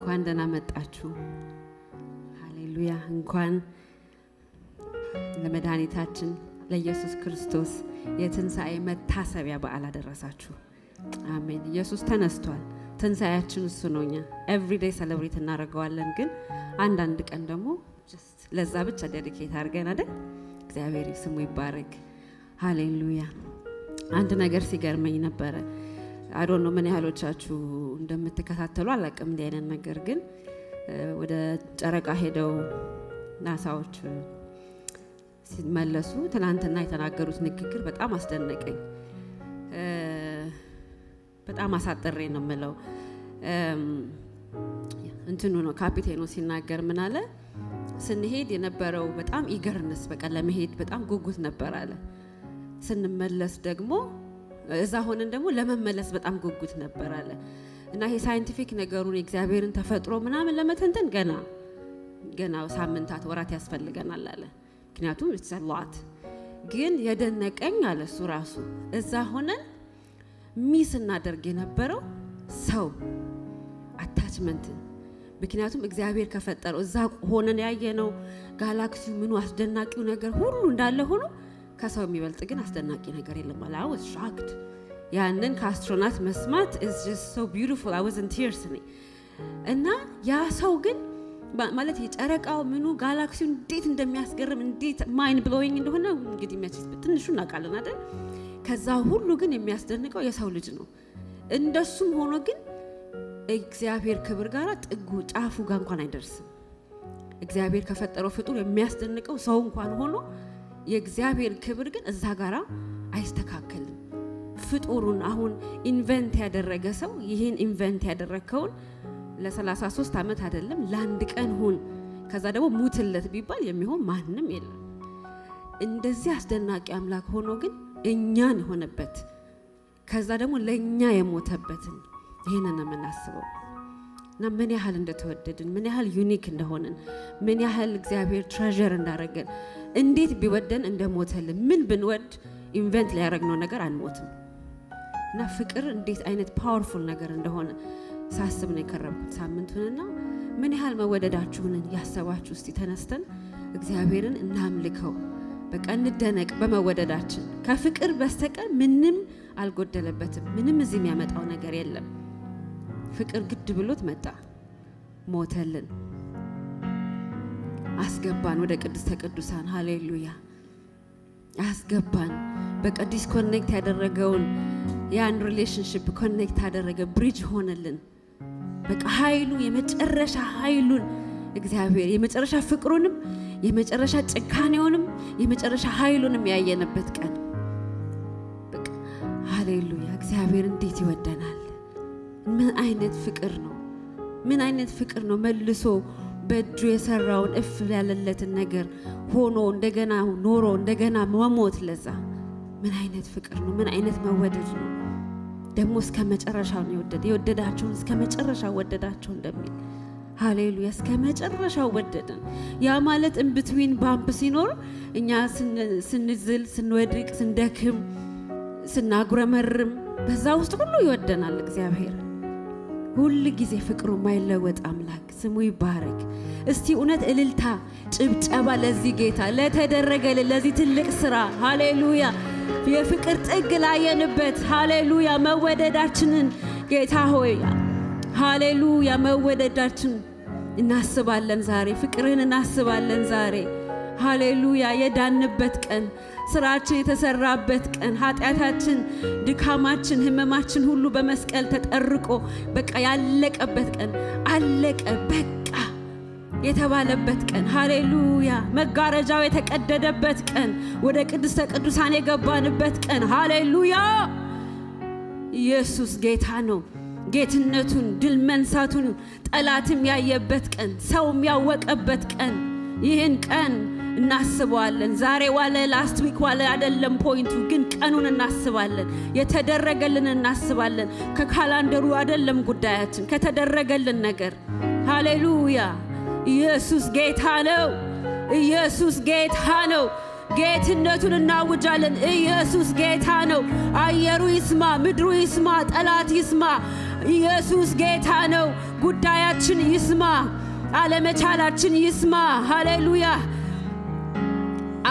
እንኳን ደህና መጣችሁ። ሃሌሉያ። እንኳን ለመድኃኒታችን ለኢየሱስ ክርስቶስ የትንሣኤ መታሰቢያ በዓል አደረሳችሁ። አሜን። ኢየሱስ ተነስቷል። ትንሣኤያችን እሱ ነውኛ ኤቭሪ ዴይ ሴሌብሬት እናደርገዋለን። ግን አንዳንድ ቀን ደግሞ ለዛ ብቻ ዴዲኬት አድርገን አይደል? እግዚአብሔር ስሙ ይባረክ። ሃሌሉያ። አንድ ነገር ሲገርመኝ ነበረ። አይ ዶንት ኖ ምን ያህሎቻችሁ እንደምትከታተሉ አላውቅም። እንዲህ አይነት ነገር ግን ወደ ጨረቃ ሄደው ናሳዎች ሲመለሱ ትናንትና የተናገሩት ንግግር በጣም አስደነቀኝ። በጣም አሳጥሬ ነው የምለው። እንትኑ ነው ካፒቴኑ ሲናገር ምን አለ? ስንሄድ የነበረው በጣም ኢገርነስ በቃ ለመሄድ በጣም ጉጉት ነበር አለ። ስንመለስ ደግሞ እዛ ሆነን ደግሞ ለመመለስ በጣም ጉጉት ነበር አለ። እና ይሄ ሳይንቲፊክ ነገሩን እግዚአብሔርን ተፈጥሮ ምናምን ለመተንተን ገና ሳምንታት ወራት ያስፈልገናል አለ። ምክንያቱም it's a lot። ግን የደነቀኝ አለ እሱ ራሱ እዛ ሆነን ሚስ እናደርግ የነበረው ሰው አታችመንት። ምክንያቱም እግዚአብሔር ከፈጠረው እዛ ሆነን ያየነው ጋላክሲው ምኑ አስደናቂው ነገር ሁሉ እንዳለ ሆኖ ከሰው የሚበልጥ ግን አስደናቂ ነገር የለም አለ። I was shocked። ያንን ከአስትሮናት መስማት is just so beautiful. I was in tears እና ያ ሰው ግን ማለት የጨረቃው ምኑ ጋላክሲው እንዴት እንደሚያስገርም እንዴት ማይንድ ብሎዊንግ እንደሆነ እንግዲህ መቼስ ትንሹ እናውቃለን አይደል? ከዛ ሁሉ ግን የሚያስደንቀው የሰው ልጅ ነው። እንደሱም ሆኖ ግን እግዚአብሔር ክብር ጋር ጥጉ ጫፉ ጋር እንኳን አይደርስም። እግዚአብሔር ከፈጠረው ፍጡር የሚያስደንቀው ሰው እንኳን ሆኖ የእግዚአብሔር ክብር ግን እዛ ጋር አይስተካከልም። ፍጡሩን አሁን ኢንቨንት ያደረገ ሰው ይሄን ኢንቨንት ያደረከውን ለ33 ዓመት አይደለም ለአንድ ቀን ሁን ከዛ ደግሞ ሙትለት ቢባል የሚሆን ማንንም የለም። እንደዚህ አስደናቂ አምላክ ሆኖ ግን እኛን ሆነበት ከዛ ደግሞ ለኛ የሞተበትን ይሄንን ነው የምናስበው። እና ምን ያህል እንደተወደድን ምን ያህል ዩኒክ እንደሆነን ምን ያህል እግዚአብሔር ትሬዠር እንዳደረገን እንዴት ቢወደን እንደሞተልን ምን ብንወድ ኢንቨንት ሊያደርግነው ነገር አንሞትም። እና ፍቅር እንዴት አይነት ፓወርፉል ነገር እንደሆነ ሳስብ ነው የከረምኩት ሳምንቱንና ምን ያህል መወደዳችሁን ያሰባችሁ እስቲ ተነስተን እግዚአብሔርን እናምልከው። በቃ እንደነቅ በመወደዳችን ከፍቅር በስተቀር ምንም አልጎደለበትም። ምንም እዚህ የሚያመጣው ነገር የለም። ፍቅር ግድ ብሎት መጣ፣ ሞተልን፣ አስገባን ወደ ቅድስተ ቅዱሳን። ሃሌሉያ አስገባን። በቃ ዲስኮኔክት ያደረገውን ያን ሪሌሽንሺፕ ኮኔክት አደረገ፣ ብሪጅ ሆነልን። በቃ ኃይሉ የመጨረሻ ኃይሉን እግዚአብሔር የመጨረሻ ፍቅሩንም የመጨረሻ ጭካኔውንም የመጨረሻ ኃይሉንም ያየነበት ቀን። በቃ ሃሌሉያ እግዚአብሔር እንዴት ይወደናል! ምን አይነት ፍቅር ነው! ምን አይነት ፍቅር ነው! መልሶ በእጁ የሰራውን እፍ ያለለትን ነገር ሆኖ እንደገና ኖሮ እንደገና መሞት ለዛ ምን አይነት ፍቅር ነው! ምን አይነት መወደድ ነው! ደግሞ እስከ መጨረሻው ነው የወደዳቸውን እስከ መጨረሻው ወደዳቸው እንደሚል ሃሌሉያ እስከ መጨረሻው ወደደን። ያ ማለት in between ባምፕ ሲኖር እኛ ስንዝል ስንወድቅ ስንደክም ስናጉረመርም በዛ ውስጥ ሁሉ ይወደናል እግዚአብሔር። ሁሉ ጊዜ ፍቅሩ ማይለወጥ አምላክ ስሙ ይባረክ። እስቲ እውነት እልልታ ጭብጨባ ለዚህ ጌታ ለተደረገልን ለዚህ ትልቅ ስራ ሃሌሉያ። የፍቅር ጥግ ላየንበት ሃሌሉያ መወደዳችንን ጌታ ሆይ ሃሌሉያ መወደዳችን እናስባለን ዛሬ፣ ፍቅርን እናስባለን ዛሬ ሃሌሉያ። የዳንበት ቀን ስራችን የተሰራበት ቀን ኃጢአታችን ድካማችን ህመማችን ሁሉ በመስቀል ተጠርቆ በቃ ያለቀበት ቀን አለቀ በቃ የተባለበት ቀን ሃሌሉያ። መጋረጃው የተቀደደበት ቀን ወደ ቅድስተ ቅዱሳን የገባንበት ቀን ሃሌሉያ። ኢየሱስ ጌታ ነው። ጌትነቱን ድል መንሳቱን ጠላትም ያየበት ቀን ሰውም ያወቀበት ቀን። ይህን ቀን እናስባለን። ዛሬ ዋለ ላስት ዊክ ዋለ አይደለም ፖይንቱ፣ ግን ቀኑን እናስባለን። የተደረገልን እናስባለን። ከካላንደሩ አይደለም ጉዳያችን ከተደረገልን ነገር ሃሌሉያ። ኢየሱስ ጌታ ነው። ኢየሱስ ጌታ ነው። ጌትነቱን እናውጃለን። ኢየሱስ ጌታ ነው። አየሩ ይስማ፣ ምድሩ ይስማ፣ ጠላት ይስማ። ኢየሱስ ጌታ ነው። ጉዳያችን ይስማ፣ አለመቻላችን ይስማ። ሃሌሉያ።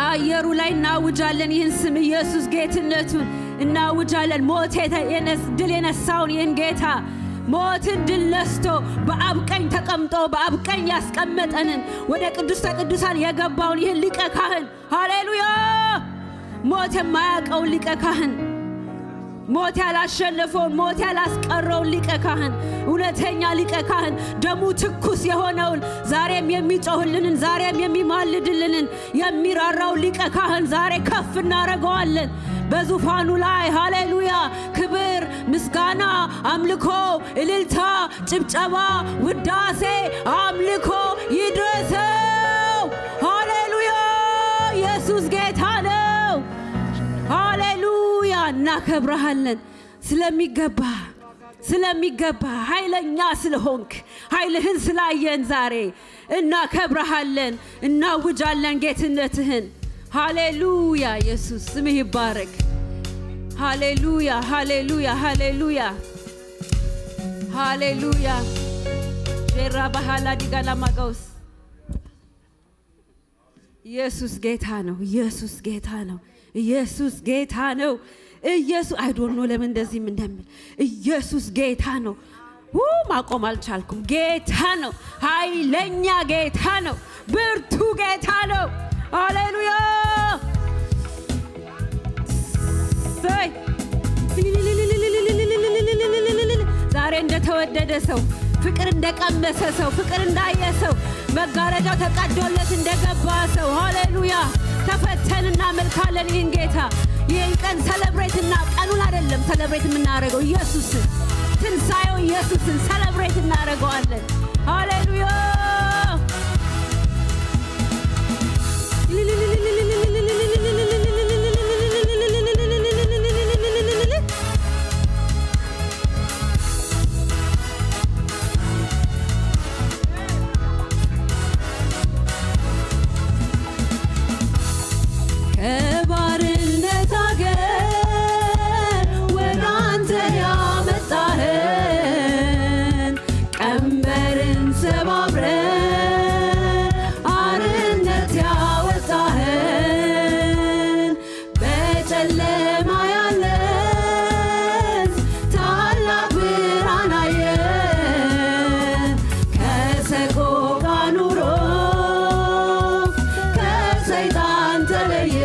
አየሩ ላይ እናውጃለን ይህን ስም ኢየሱስ ጌትነቱን እናውጃለን። ሞት ድል የነሳውን ይህን ጌታ ሞትን ድል ነስቶ በአብ ቀኝ ተቀምጦ በአብ ቀኝ ያስቀመጠንን ወደ ቅዱስ ቅዱሳን የገባውን ይህን ሊቀ ካህን ሃሌሉያ። ሞት የማያውቀውን ሊቀ ካህን ሞት ያላሸነፈውን ሞት ያላስቀረውን ሊቀ ካህን እውነተኛ ሊቀ ካህን ደሙ ትኩስ የሆነውን ዛሬም የሚጮህልንን ዛሬም የሚማልድልንን የሚራራው ሊቀ ካህን ዛሬ ከፍ እናረገዋለን በዙፋኑ ላይ። ሃሌሉያ። ክብር፣ ምስጋና፣ አምልኮ፣ እልልታ፣ ጭብጨባ፣ ውዳሴ፣ አምልኮ ይድረሰው። ሃሌሉያ። ኢየሱስ ጌታ ነው። ሃሌሉያ። እናከብረሃለን ስለሚገባ ኃይለኛ ስለሆንክ ኃይልህን ስላየን ዛሬ እናከብረሃለን፣ እናውጃለን ጌትነትህን። ሃሌሉያ። ኢየሱስ ስምህ ይባረክ። ሃሌሉያ ሃሌሉያ ሃሌሉያ ሃሌሉያ። ጀራ ባህላ ዲጋላ ማጋውስ ኢየሱስ ጌታ ነው። ኢየሱስ ጌታ ነው። ኢየሱስ ጌታ ነው። ኢየሱስ አይ ዶንት ኖ ለምን እንደዚህም እንደምል ኢየሱስ ጌታ ነው። ማቆም አልቻልኩም። ጌታ ነው። ኃይለኛ ጌታ ነው። ብርቱ ጌታ ነው። ሃሌሉያ። ዛሬ እንደተወደደ ሰው ፍቅር እንደቀመሰ ሰው ፍቅር እንዳየ ሰው መጋረጃው ተቀዶለት እንደገባ ሰው ሃሌሉያ ተፈተንና መልካለን ይህን ጌታ። ይህን ቀን ሰለብሬትና ቀኑን አይደለም ሰለብሬት የምናደርገው ኢየሱስን ትንሣኤው ኢየሱስን ሰለብሬት እናደርገዋለን። ሃሌሉያ። ከባርነት አገር ወደ አንተ ያመጣህን ቀንበርን ሰባብረ አርነት ያወጣህን በጨለማ ያለን ታላቅ ብርሃን አየን። ከሰቆቃ ኑሮ ከሰይጣን ተለየ።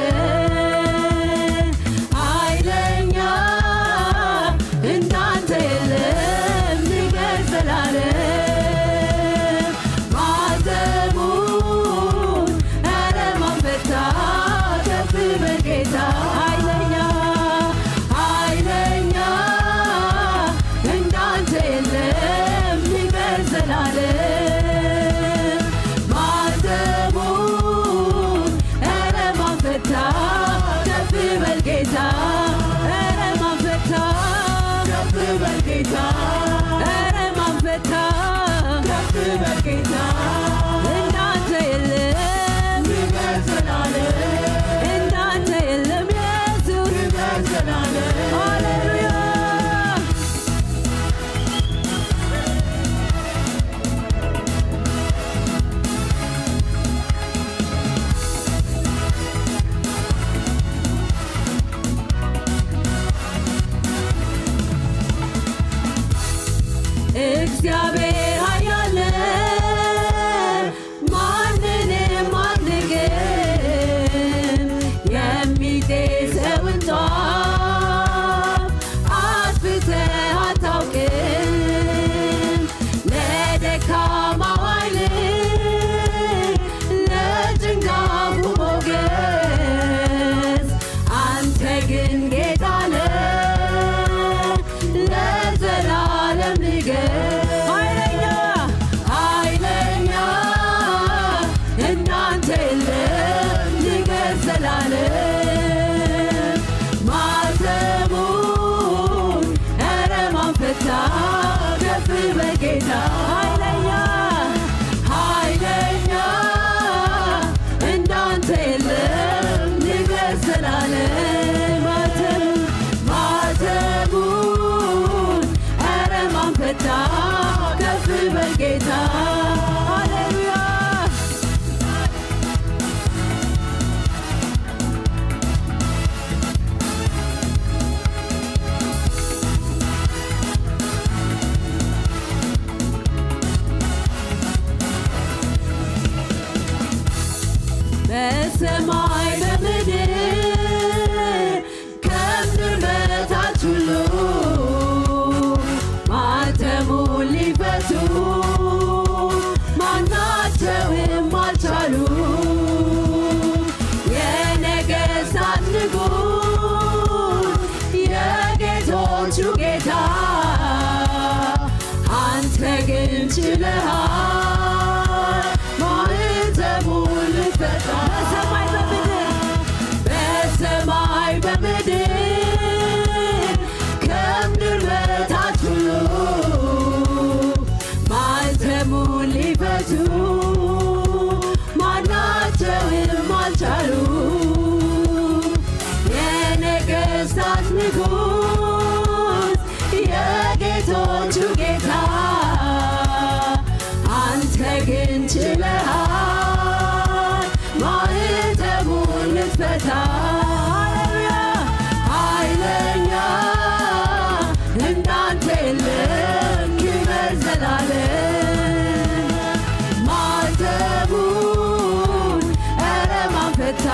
በሰማይ በምድር ከምድር በታች ሁሉ ማተሙን ሊፈቱ ማናቸውም አልቻሉ። የነገሥታት ንጉሥ የጌቶቹ ጌታ አንተ ግን ችለሃል ማኅተሙን ልትፈታ። በሰማይ በምድር ከምድር በታች ሁሉ ማኅተሙን ሊፈቱ ማናቸውም አልቻሉ። የነገሥታት ንጉሥ የጌቶቹ ጌታ አንተ ግን ችለሃል ማኅተሙን ልትፈታ። ኃይለኛ እንዳንተ የለም ክብር ዘላለም። ማኅተሙን ኧረ ማን ፈታ?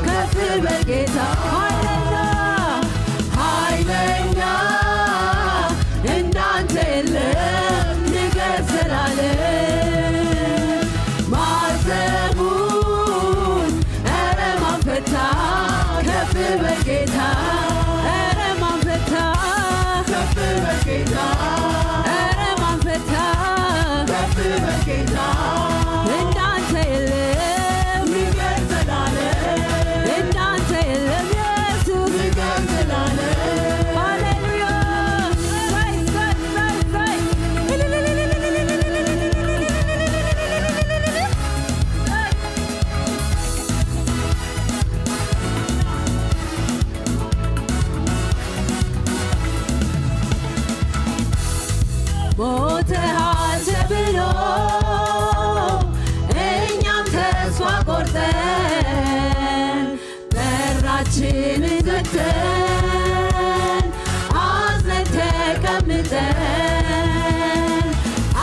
ከፍ በል ጌታ። ኃይለኛ እንዳንተ የለም ንገሥ ዘላለም። ማኅተሙን ኧረ ማን ፈታ? ከፍ በል ጌታ። ኧረ ማን ፈታ? ከፍ በል ጌታ። ኧረ ማን ፈታ? ከፍ በል ጌታ። እንዳንተ የለም ንገሥ ዘላለም። እንዳንተ የለም ኢየሱስ ንገሥ ዘላለም። ሃሌሉያ ሳይ ሳይ ሳይ ሳይ ሞተሃል ተብሎ እኛም ተስፋ ቆርጠን በራችንን ዘግተን አዝነን ተቀምጠን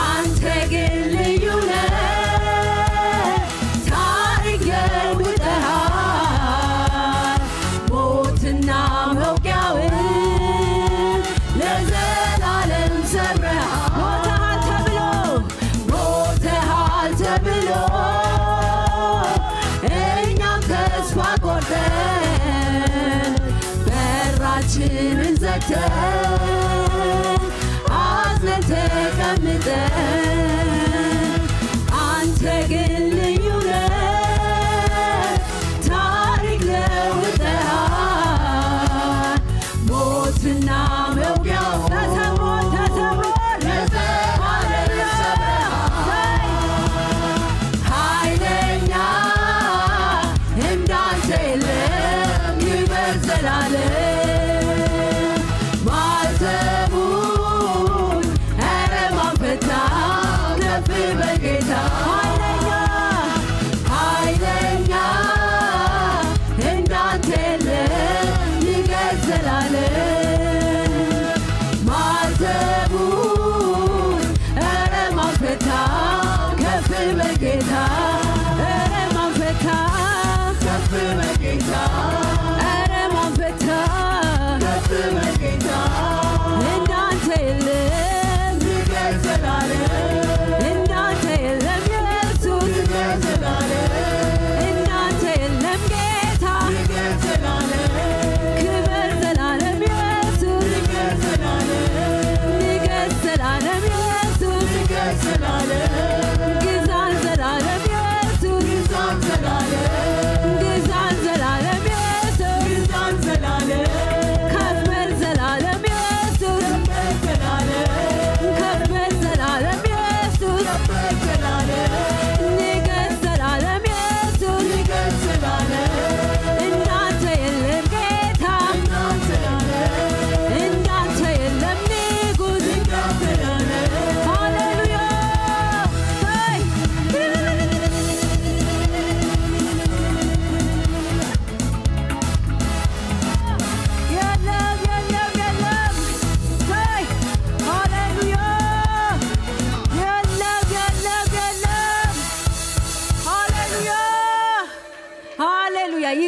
አንተ ግን ልዩ ነህ ታሪክ ለውጠሃል ሞትና መውጊያውን ለዘላለም ሰብረሃል። ሞተሃል ተብሎ እኛም ተስፋ ቆርጠን በራችንን ዘግተን አዝነን ተቀምጠን አንተ ግን ልዩ ነህ ታሪክ ለውጠሃል ሞትና መውጊያው ተሰብሮ ተሰብሮ ለዘላለም ሰብረሃል። ኃይለኛ እንዳንተ የለም ክብር ዘላለም። ማኅተሙን ኧረ ማን ፈታ? ከፍ በል ጌታ። ኃይለኛ እንዳንተ የለም ንገሥ ዘላለም። ማኅተሙን ኧረ ማን ፈታ? ከፍ በል ጌታ። ኧረ ማን ፈታ? ከፍ በል ጌታ። ኧረ ማን ፈታ? ከፍ በል ጌታ። እንዳንተ የለም ንገሥ ዘላለም። እንዳንተ የለም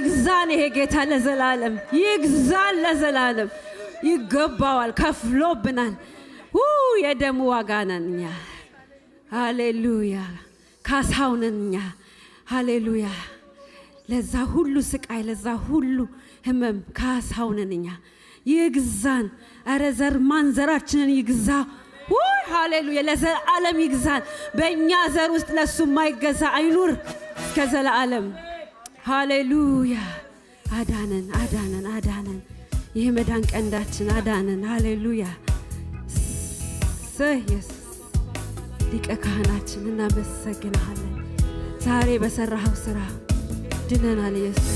ይግዛን ይሄ ጌታ ለዘላለም ይግዛን ለዘላለም ይገባዋል ከፍሎብናል የደሙ ዋጋ ነን እኛ ሃሌሉያ ካሳው ነን እኛ ሃሌሉያ ለዛ ሁሉ ስቃይ ለዛ ሁሉ ህመም ካሳው ነን እኛ ይግዛን አረ ዘር ማንዘራችንን ይግዛ ሃሌሉያ ለዘላለም ይግዛን በእኛ ዘር ውስጥ ለሱ ማይገዛ አይኑር ከዘላለም ሃሌሉያ አዳነን አዳነን አዳነን ይሄ መዳን ቀንዳችን አዳነን ሃሌሉያ ኢየሱስ ሊቀ ካህናችን እናመሰግናለን ዛሬ በሰራኸው ስራ ድነናል ኢየሱስ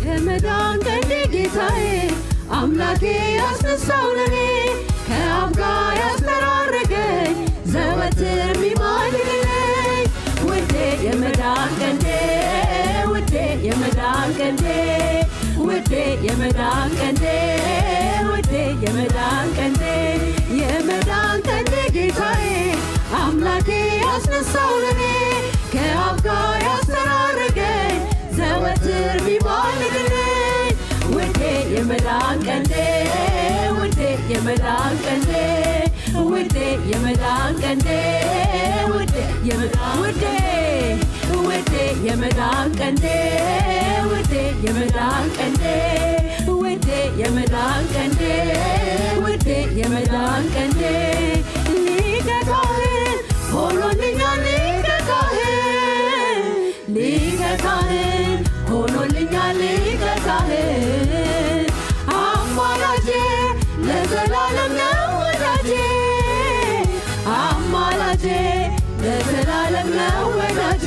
የመዳን ቀንዴ ጌታዬ አምላኬ ያስነሳው ለኔ ከአብ ጋር ያስተራረገኝ ዘወትር የሚማልደኝ ውዴ የመዳን ቀንዴ ውዴ የመዳን ቀንዴ ውዴ የመዳን ቀንዴ ውዴ የመዳን ቀንዴ የመዳን ቀንዴ ጌታዬ አምላኬ ያስነሳው ለኔ ከአብ ጋር ያስተራረገኝ ዘወትር የሚማልደኝ ውዴ የመዳን ቀንዴ ውዴ የመዳን ቀንዴ ውዴ የመዳን ቀንዴ ውዴ የመዳን ውዴ ውዴ የመዳን ቀንዴ ውዴ የመዳን ቀንዴ ውዴ የመዳን ቀንዴ ውዴ የመዳን ቀንዴ ሊቀ ካህን ሆኖልኛል ሊቀ ካህን ሊቀ ካህን ሆኖልኛል ሊቀ ካህን አማላጄ ለዘላለም ነው ወዳጄ አማላጄ ለዘላለም ነው ወዳጄ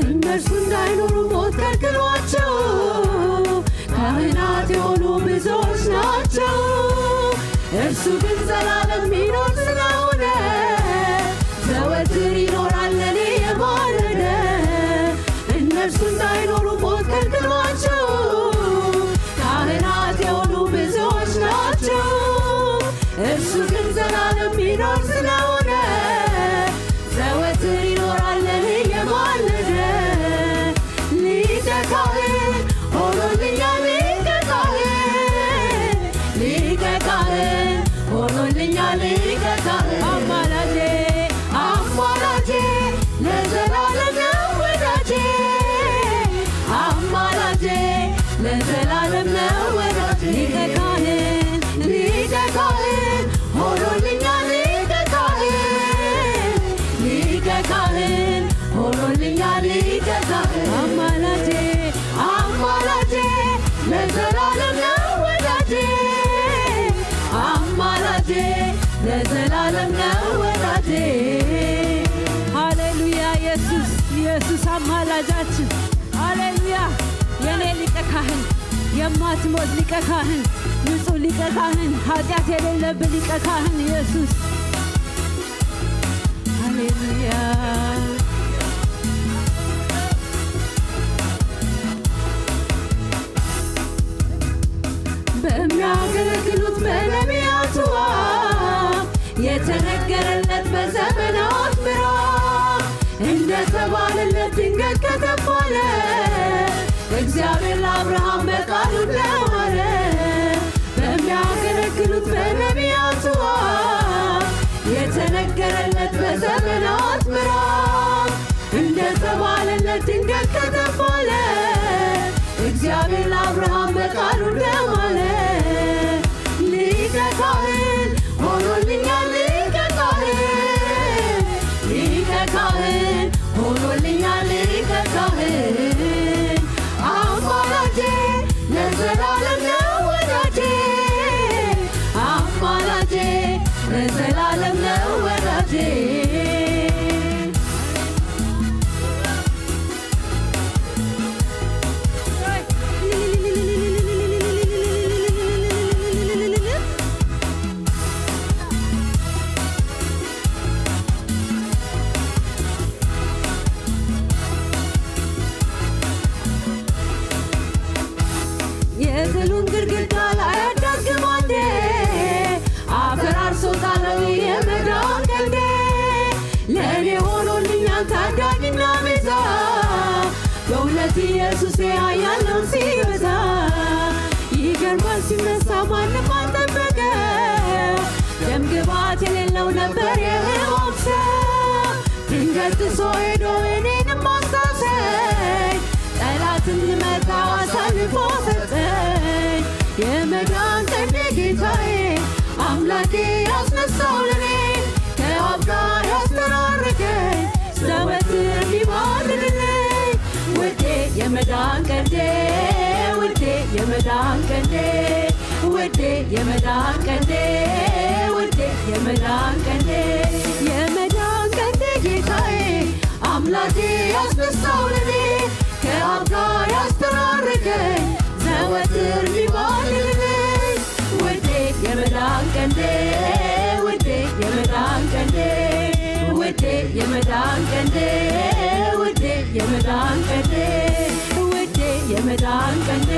እነርሱ እንዳይኖሩ ሞት ከልክሏቸው ካህናት የሆኑ ብዙዎች ናቸው እርሱ ግን ዘላለም ሚኖር ስለሆነ ዘወትር ይኖራል ለኔ የማለደ እነርሱ እንዳይኖሩ ሞት ከልክሏቸው ካህናት የሆኑ ብዙዎች ናቸው እርሱ ግን ዘላለም ሚኖር ስለሆነ ዘወትር ይኖራል ለኔ የማለደ ሊቀ ካህን ሆኖልኛል ሊቀ ካህን ሊቀ ካህን ሆኖልኛል ሊቀ ካህን አማላጄ አማላጄ ለዘላለም ነው ወዳጄ አማላጄ ለዘላለም ነው ወዳጄ ሊቀ ካህን ሊቀ ካህን ሆኖልኛል ሊቀ ካህን ሊቀ ካህን ሆኖልኛል ሊቀ ካህን አማላጄ አማላጄ ለዘላለም ነው ወዳጄ አማላጄ ለዘላለም ነው ወዳጄ ሃሌሉያ ኢየሱስ ኢየሱስ አማላጃችን ሃሌሉያ የኔ ሊቀ ካህን የማትሞት ሊቀ ካህን ንጹህ ሊቀ ካህን ኃጢአት የሌለብን ሊቀ ካህን ኢየሱስ ሃሌሉያ በሚያገለግሉት በነቢያቱ የተነገረለት በዘመናት ምዕራፍ እንደተባለለት ድንገት ከተባለ እግዚአብሔር ለአብርሃም በቃሉ እንደማለ በሚያገለግሉት በነቢያቱ የተነገረለት በዘመናት ምዕራፍ እንደተባለለት ድንገት ከተባለ እግዚአብሔር ለአብርሃም በቃሉ እንደማለ ሊቀ ካህን ሆኖልኛል ሊቀ ካህን ሊቀ ካህን ሆኖልኛል ለዘላለም ነው ወዳጄ የጥሉን ግድግዳ ላይ አዳግሞ አንዴ አፈራርሶታለው የመዳን ቀንዴ ለእኔ ሆኖልኛል ታዳጊና ቤዛ በእውነት ኢየሱሴ ያለው ሲበዛ ይገርማል ሲነሳ ማንም አልጠበቀ ደም ግባት የሌለው ነበር የሕማም ሰው ድንገት ጥሶ ሄዶ እኔንም አስታሰኝ ጠላትን ልመታ አሳልፎ ሰጠኝ የመዳን ቀንዴ ጌታዬ አምላኬ ያስነሳው ለኔ ከአብ ጋር ያስተራረቀኝ ዘወትር ሊማልድልኝ ውዴ የመዳን ቀንዴ ውዴ የመዳን ቀንዴ ውዴ የመዳን ቀንዴ ውዴ የመዳን ቀንዴ የመዳን ቀንዴ ጌታዬ አምላኬ ያስነሳው ለኔ ከአብ ጋር ያስተራረቀኝ ዘወትር ሊማልድልኝ ውዴ የመዳን ቀንዴ ውዴ የመዳን ቀንዴ ውዴ የመዳን ቀንዴ ውዴ የመዳን ቀንዴ ውዴ የመዳን ቀንዴ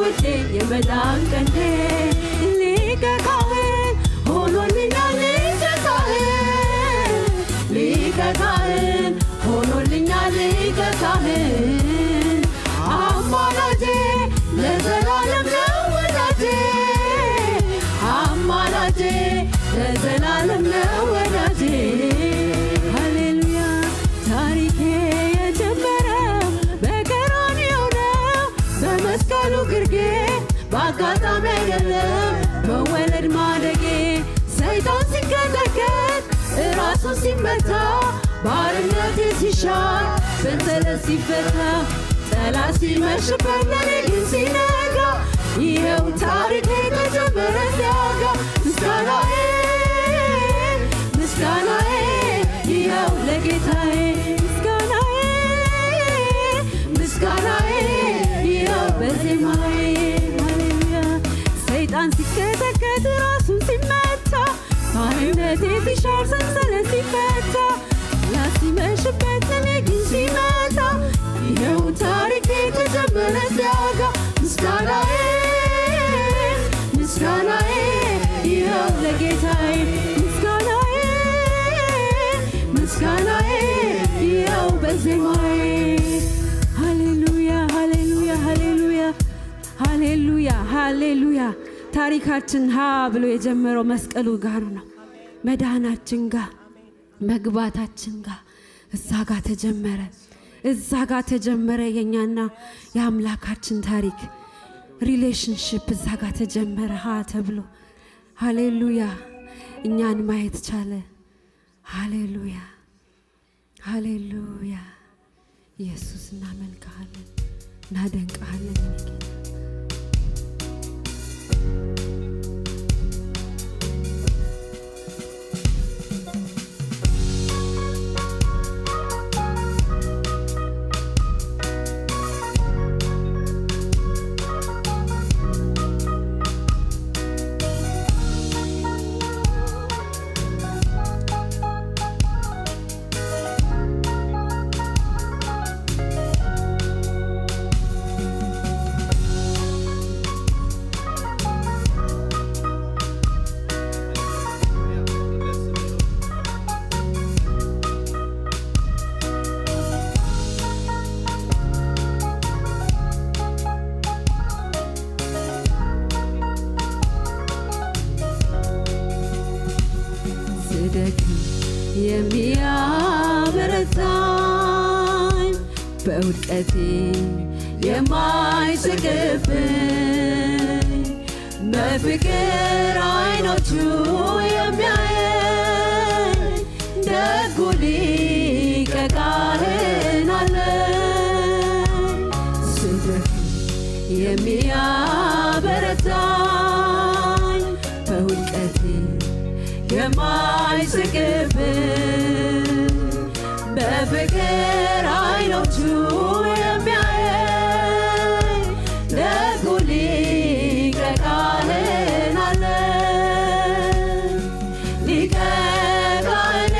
ውዴ የመዳን ቀንዴ ሊቀ ካህን ሆኖልኛል ሊቀ ካህን ሊቀ ካህን ሆኖልኛል ሊቀ ካህን አማላጄ ለዘላለም ነው ወዳጄ አማላጄ ለዘላለም ነው ወዳጄ ሃሌሉያ ታሪኬ የጀመረው በቀራንዮ ነው በመስቀሉ ግርጌ በአጋጣሚ አይደለም መወለድ ማደጌ ሰይጣን ሲቀጠቀጥ እራሱ ሲመታ ባርነቴ ሲሻር ሰንሰለት ሲፈታ ጠላት ሲመሽበት ለኔ ግን ሲነጋ ይኸው ታሪኬ ተጀመረ ሲያጋ ምስጋናዬ ምስጋናዬ ይኸው ለጌታዬ ምስጋናዬ ምስጋናዬ ይኸው በዜማዬ ሃሌሉያ ሰይጣን ሲቀጠቀጥ ራሱን ሲመታ ባርነቴ ሲሻር ሰንሰለት ሲፈታ ጠላት ሲመሽበት ለኔ ግን ሲመታ ይኸው ታሪኬ ተጀመረ ሲያጋ ምስጋናዬ ምስጋናዬ ይኸው ለጌታዬ ምስጋናዬ ምስጋናዬ ይኸው በዜማዬ ሃሌሉያ ሃሌሉያ ሃሌሉያ ሃሌሉያ ሃሌሉያ ታሪካችን ሀ ብሎ የጀመረው መስቀሉ ጋር ነው መዳናችን ጋር መግባታችን ጋር እዛ ጋር ተጀመረ እዛ ጋር ተጀመረ የኛና የአምላካችን ታሪክ ሪሌሽንሺፕ እዛ ጋር ተጀመረ ሀ ተብሎ ሃሌሉያ እኛን ማየት ቻለ ሃሌሉያ ሃሌሉያ ኢየሱስ እናመልክሃለን እናደንቅሃለን የሚያበረታኝ በውድቀቴ የማይስቅብኝ በፍቅር አይኖቹ የሚያየኝ ደጉ ሊቀ ካህን አለኝ ስደክም የሚያበረታኝ በውድቀቴ የማይስቅብን በፍቅር አይኖቹ የሚያየን ደጉ ሊቀ ካህን አለን። ሊቀ ካህኔ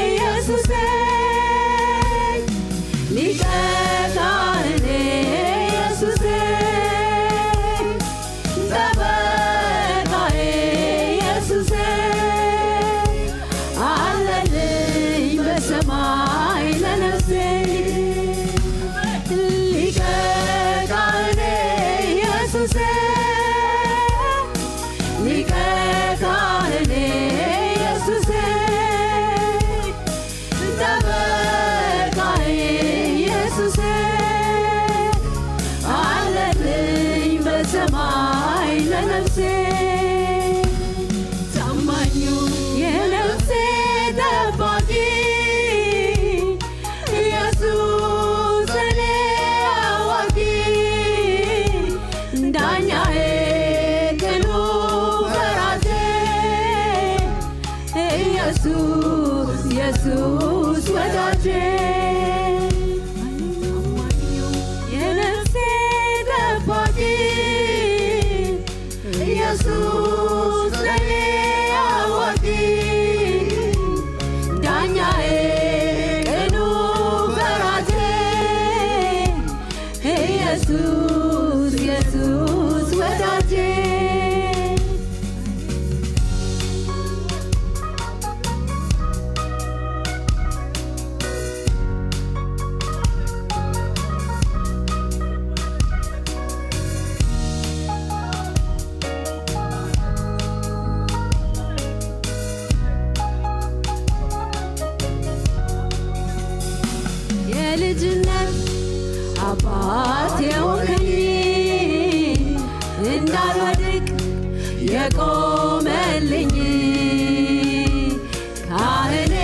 ኢየሱሴ ሊቀ ካህኔ ኢየሱሴ ጠበቃዬ ኢየሱሴ አለልኝ በሰማይ ለነፍሴ። ሊቀ ካህኔ ኢየሱሴ ሊቀ ካህኔ ኢየሱሴ ጠበቃዬ ኢየሱሴ አለልኝ በሰማይ ለነፍሴ። ታማኙ የነፍሴ ጠባቂ ኢየሱስ እኔ አዋቂ ዳኛዬ ቅኑ ፈራጄ ኢየሱስ ኢየሱስ ወዳጄ የነፍሴ ጠባቂ ኢየሱስ ለኔ አዋቂ ዳኛዬ ቅኑ ፈራጄ ኢየሱስ ኢየሱስ ወዳጄ የልጅነት አባት የሆንከኝ እንዳልወድቅ የቆመልኝ ካህኔ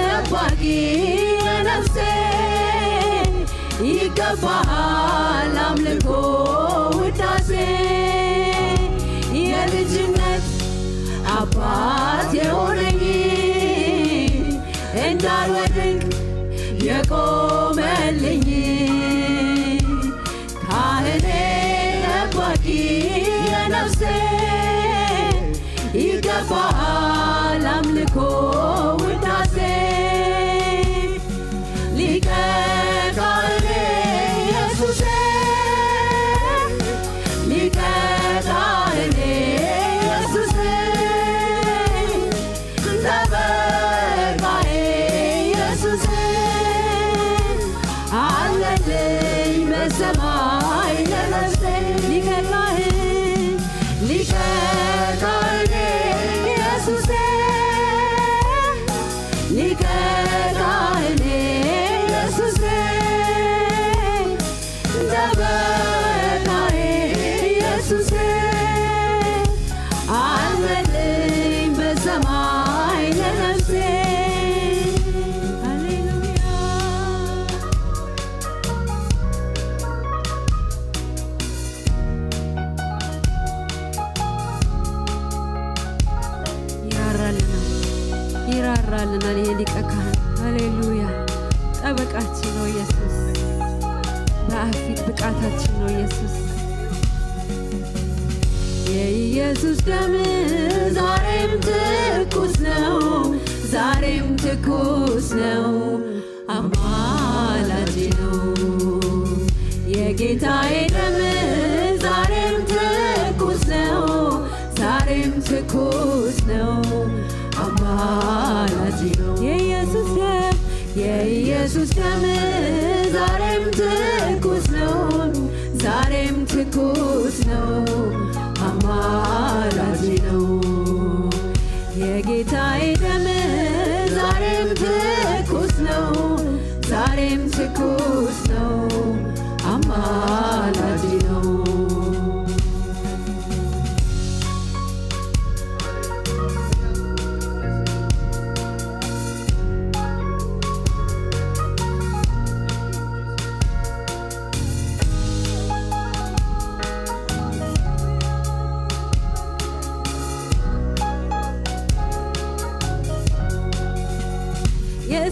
ጠባቂ ለነፍሴ ይገባሃል አምልኮ ውዳሴ። የልጅነት አባት የሆነኝ እንዳልወድቅ የቆመልኝ ካህኔ ጠባቂ ለነፍሴ ይገባሃል አምልኮ ውዳሴ። ሊቀ ካህኔ ኢየሱሴ ሊቀ ካህኔ ኢየሱሴ ጠበቃዬ ኢየሱሴ አለልኝ በሰማይ ለነፍሴ። ሊቀ ካህን ሊቀ ካህኔ ኢየሱሴ ሊቀ ካህኔ ኢየሱሴ ጠበቃዬ ኢየሱሴ አለልኝ በሰማይ ለነፍሴ። ሃሌሉያ ይራራልናል ይሄ ሊቀ ካህን። ሃሌሉያ ጠበቃችን ነው ኢየሱስ። በአብ ፊት ብቃታችን ነው ኢየሱስ። የኢየሱስ ደም ዛሬም ትኩስ ነው፣ ዛሬም ትኩስ ነው፣ አማላጅ ነው። የጌታዬ ደም ዛሬም ትኩስ ነው፣ ዛሬም ትኩስ ነው፣ አማላጅ ነው። የኢየሱስ ደም ዛሬም ትኩስ ነው፣ ዛሬም ትኩስ ነው፣ አማላጅ ነው። የጌታዬ ደም ዛሬም ትኩስ ነው፣ ዛሬም ትኩስ ነው፣ አማላጅ ነው።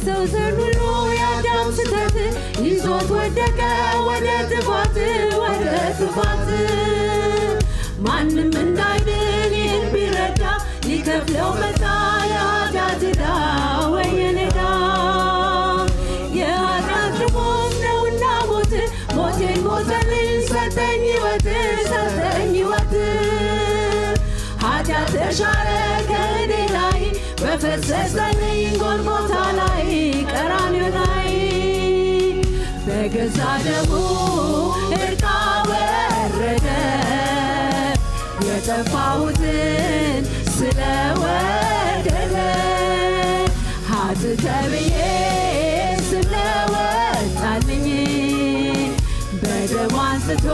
የሰው ዘር ሁሉ የአዳም ስህተት ይዞት ወደቀ ወደ ጥፋት ማንም እንዳይድን ይህን ቢረዳ ሊከፍለው መጣ የኃጢአት ዕዳ ወየኔ ዕዳ የኃጢአት ደሞዝ ነውና ሞት ሞቴን ሞተልኝ ሰጠኝ ሕይወት ኃጢአት ተሻረ ከእኔ ላይ በፈሰሰልኝ ጎልጎታ ላይ ቀራንዮ ላይ በገዛ ደሙ ዕርቅ አወረደ የጠፋሁትን ስለወደደ ኃጥእ ተብዬ ስለወጣልኝ በደሙ አንስቶ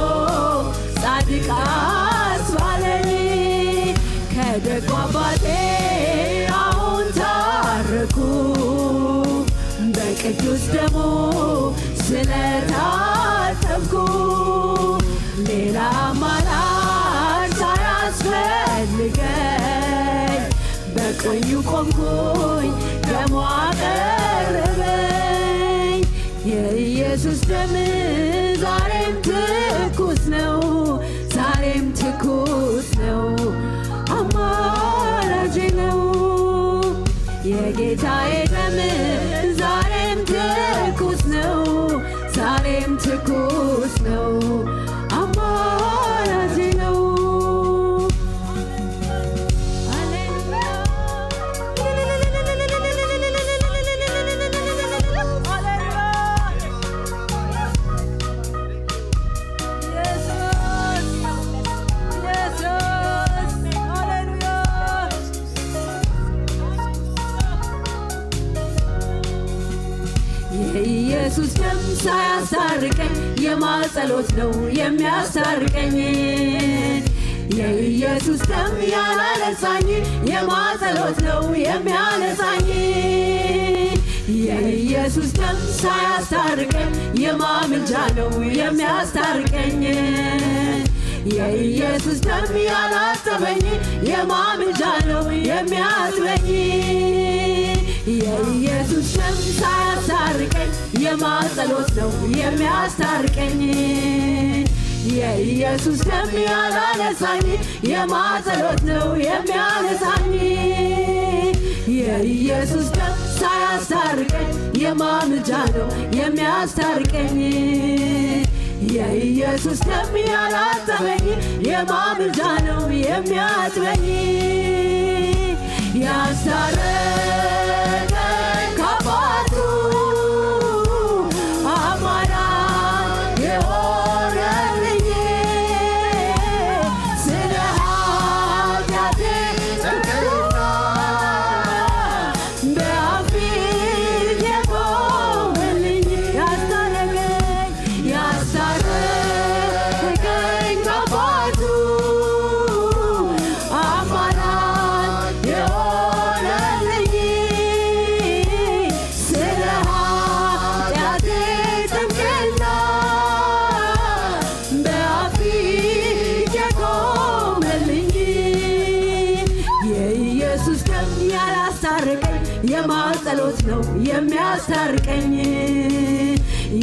ጻድቅ አስባለኝ ከደጉ አባቴ አሁን ታረኩ በቅዱስ ደሙ ስለታጠብኩ ሌላ አማራጭ ሳያስፈልገኝ በቀኙ ቆምኩኝ ደሙ አቀረበኝ የኢየሱስ ደም ዛሬም ትኩስ ነው አማራጄ ነው የጌታዬ ደም ዛሬም ትኩስ ነው አማራጄ ነው የኢየሱስ ደም ሳያስታርቀኝ የማን ጸሎት ነው የሚያስታርቀኝ የኢየሱስ ደም ያላነሳኝ የማን ጸሎት ነው የሚያነሳኝ የኢየሱስ ደም ሳያስታርቀኝ የማን ምልጃ ነው የሚያስታርቀኝ የኢየሱስ ደም ያላጠበኝ የማን ምልጃ ነው የሚያጥበኝ የኢየሱስ ደም ሳያስታርቀኝ የማን ጸሎት ነው የሚያስታርቀኝ የኢየሱስ ደም ያላነሳኝ የማን ጸሎት ነው የሚያነሳኝ የኢየሱስ ደም ሳያስታርቀኝ የማን ምልጃ ነው የሚያስታርቀኝ የኢየሱስ ደም ያላጠበኝ የማን ምልጃ ነው የሚያጥበኝ ያስታረቀኝ ከአባቱ አማራጭ የሆነልኝ ስለ ኃጢአቴ ጽድቅና በአብ ፊት የቆመልኝ ያስታረቀኝ ከአባቱ አማራጭ የሆነልኝ ስለ ኃጢአቴ ጽድቅና በአብ ፊት የቆመልኝ የኢየሱስ ደም ያላስታረቀኝ የማን ጸሎት ነው የሚያስታርቀኝ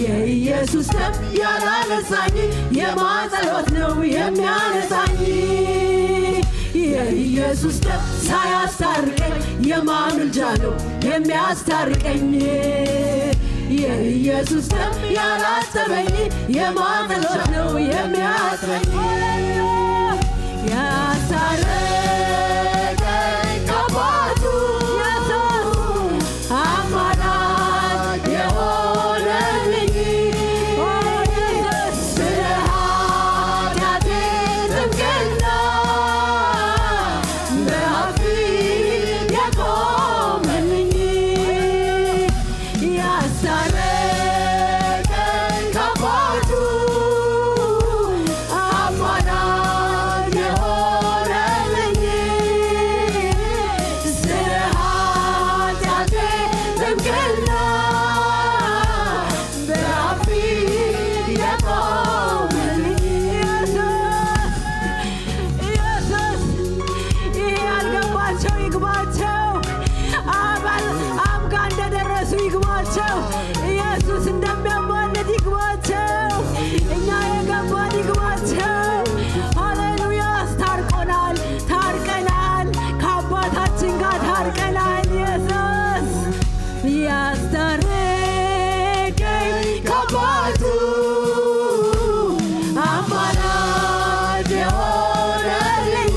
የኢየሱስ ደም ያላነሳኝ የማን ጸሎት ነው የሚያነሳኝ የኢየሱስ ደም ሳያስታርቀኝ የማን ምልጃ ነው የሚያስታርቀኝ የኢየሱስ ደም ያላጠበኝ የማን ጸሎት ነው የሚያጥበኝ ያስታረቀኝ ከአባቱ አማራጭ የሆነልኝ ስለ ኃጢአቴ ጽድቅና በአብ ፊት የቆመልኝ ያስታረቀኝ ከአባቱ አማራጭ የሆነልኝ ኢየሱስ እንደሚያማልድ ይግባቸው። እኛ የገባን ይግባቸው። ሃሌሉያ። አስታርቆናል፣ ታርቀናል፣ ከአባታችን ጋር ታርቀናል። ኢየሱስ ያስታረቀኝ ከአባቱ አማላጅ የሆነልኝ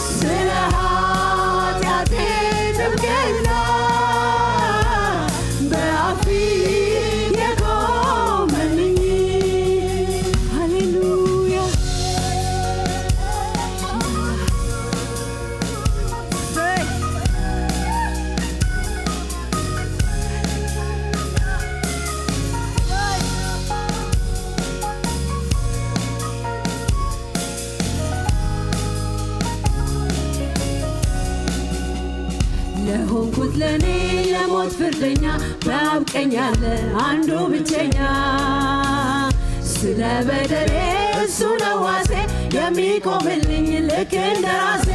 ስለ ኃጢአቴ ጥብቅና በአብ ፊት የቆመልኝ። ሃሌሉያ። ለሆንኩት ለኔ ለሞት ፍርደኛ በአብ ቀኝ ያለ አንዱ ብቸኛ ስለ በደሌ እሱ ነው ዋሴ የሚቆምልኝ ልክ እንደ ራሴ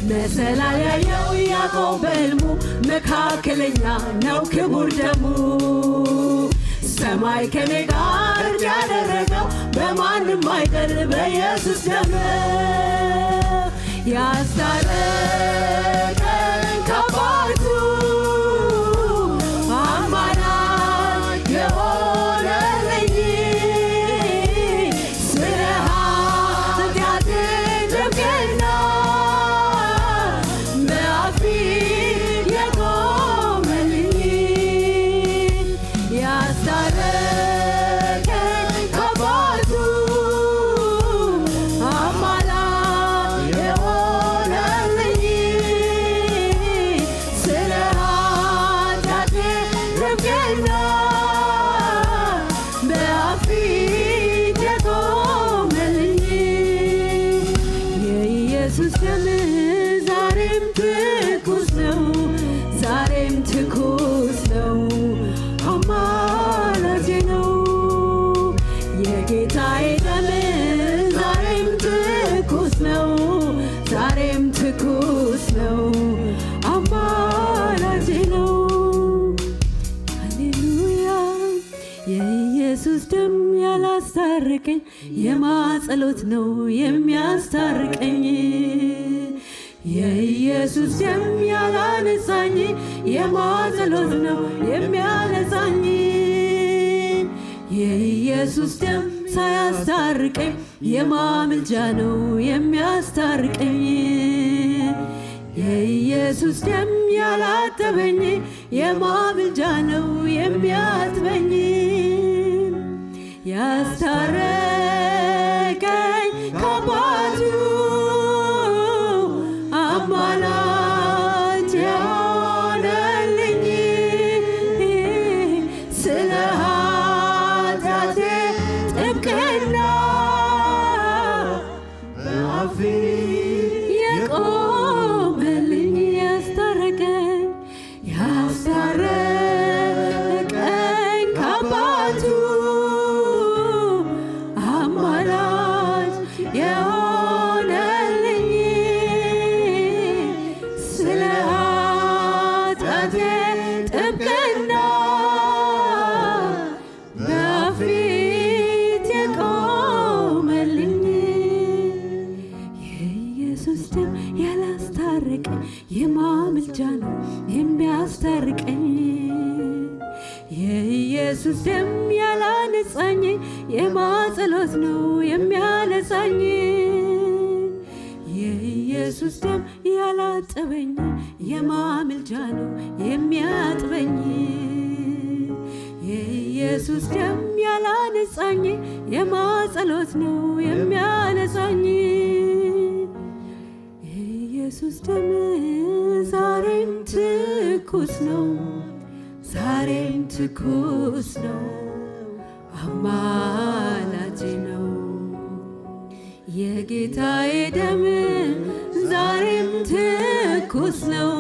መሰላል ያየው ያዕቆብ በሕልሙ መካከለኛ ነው ክቡር ደሙ ሰማይ ከኔ ጋር ያደረገው በማንም አይደል በኢየሱስ ደም ያስታረቀን ከአባቱ አማላጅ የሆነልኝ ስለ ኃጢአቴ ጥብቅና በአብ ፊት የቆመልኝ ያስታረቀን ከአባቱ የኢየሱስ ደም ዛሬም ትኩስ ነው፣ ዛሬም ትኩስ ነው፣ አማላጄ ነው። የጌታዬ ደም ዛሬም ትኩስ ነው፣ ዛሬም ትኩስ ነው፣ አማላጄ ነው። ሃሌሉያ። የኢየሱስ ደም ያላስታረቀኝ የማጸሎት ነው የሚያስታርቀኝ። የኢየሱስ ደም ያላነጻኝ የማጸሎት ነው የሚያነጻኝ። የኢየሱስ ደም ሳያስታርቀኝ የማምልጃ ነው የሚያስታርቀኝ። የኢየሱስ ደም ያላጠበኝ የማምልጃ ነው የሚያጥበኝ። ያስታረቀኝ ከአባቱ አማላጅ የሆነልኝ ስለ ኃጢአቴ ጥብቅና በአብ ፊት የቆመልኝ ያስታረቀኝ ከአባቱ አማላጅ የሆነልኝ ስለ ኃጢአቴ ጥብቅና በአብ ፊት የቆመልኝ። የኢየሱስ ደም ያላስታረቀኝ የማምልጃ ነው የሚያስታርቀኝ። የኢየሱስ ደም ያላነጻኝ የማጸሎት ነው የሚያነጻኝ። የኢየሱስ ደም ያላጠበኝ የማምልጃ ነው የሚያጥበኝ። የኢየሱስ ደም ያላነጻኝ የማጸሎት ነው የሚያነጻኝ። የኢየሱስ ደም ዛሬም ትኩስ ነው፣ ዛሬም ትኩስ ነው፣ አማላጄ ነው። የጌታዬ ደም ዛሬም ትኩስ ነው፣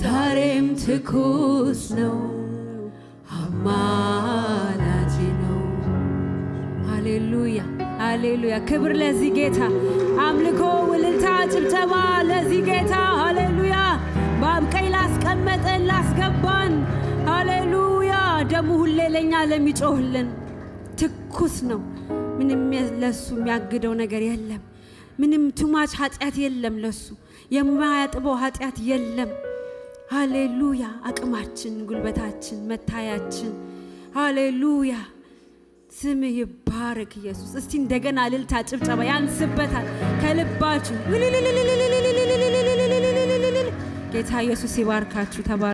ዛሬም ትኩስ ነው፣ አማላጄ ነው። ሃሌሉያ ሃሌሉያ። ክብር ለዚህ ጌታ፣ አምልኮ፣ ውልልታ፣ ጭብጨባ ለዚህ ጌታ። ሃሌሉያ። በአብ ቀኝ ላስቀመጠን አስገባን ሃሌሉያ ደሙ ሁሌ ለኛ ለሚጮህልን ትኩስ ነው ምንም ለሱ የሚያግደው ነገር የለም ምንም ቱማች ኃጢያት የለም ለሱ የማያጥበው ኃጢያት የለም ሃሌሉያ አቅማችን ጉልበታችን መታያችን ሃሌሉያ ስም ይባረክ ኢየሱስ እስቲ እንደገና ልልታ ጭብጨባ ያንስበታል ከልባችሁ ጌታ ኢየሱስ ይባርካችሁ ተባረኩ